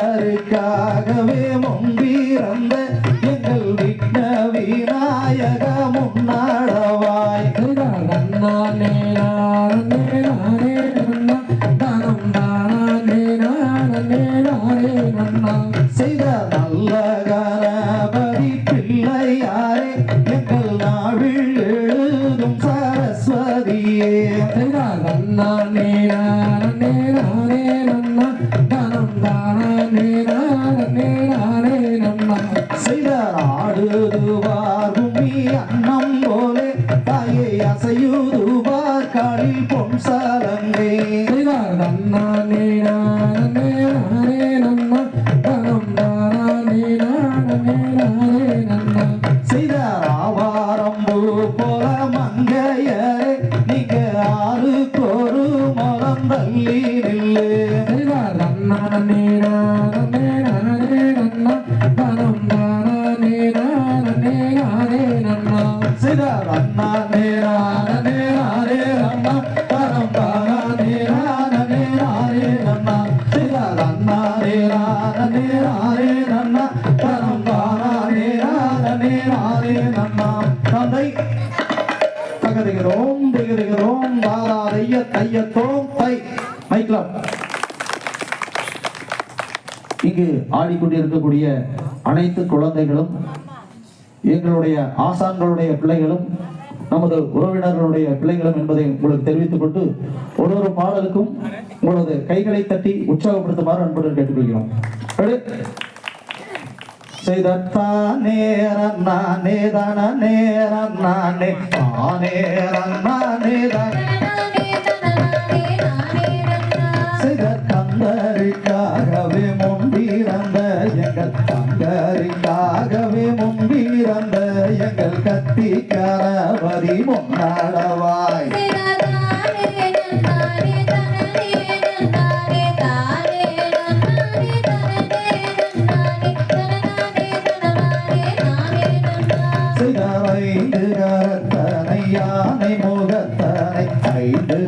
வேலருக்காகவே முன்பிறந்த எங்கள் விக்ன விநாயக முன்னாடவாய் செய்த நல்ல கணபதி பிள்ளையாரே எங்கள் நாவில் எழுதும் சரஸ்வதியே செய்த ஆடுதுவார் பூமி அன்னம் போலே தாயை அசையுதுவார் காலில் பொன் சலங்கை செய்த ஆவாரம்பு போல மங்கையரே நீங்க ஆறுக்கொரு மரம் தள்ளி நில்லு செய்த ரன்னா நேரா நேரே ரன்னா தரம் தாரா நேரா நேரே ரன்னா செய்த ரன்னா நேரா நேரே ரன்னா தரம் தாரா நேரா நேரே ரன்னா தந்தை தகதிகிறோம் திகதிகிறோம் தாரா தையத்தோம் தை மைக்லாம் இங்கு ஆடிக்கொண்டிருக்கக்கூடிய அனைத்து குழந்தைகளும் எங்களுடைய ஆசான்களுடைய பிள்ளைகளும் நமது உறவினர்களுடைய பிள்ளைகளும் என்பதை உங்களுக்கு தெரிவித்துக் கொண்டு ஒரு பாடலுக்கும் உங்களது கைகளை தட்டி உற்சாகப்படுத்துமாறு அன்புடன் கேட்டுக்கொள்கிறோம். செய்தானே ரன்னானே தானே ரன்னானே தானே ரன்னானே கந்தரிக்காகவே முன்பிறந்த எங்கள் கந்தரிக்காகவே முன்பிறந்த எங்கள் கத்திக்காரவரி முன்னாடவாய் ஐந்து கரத்தனை யானை முகத்தனை ஐந்து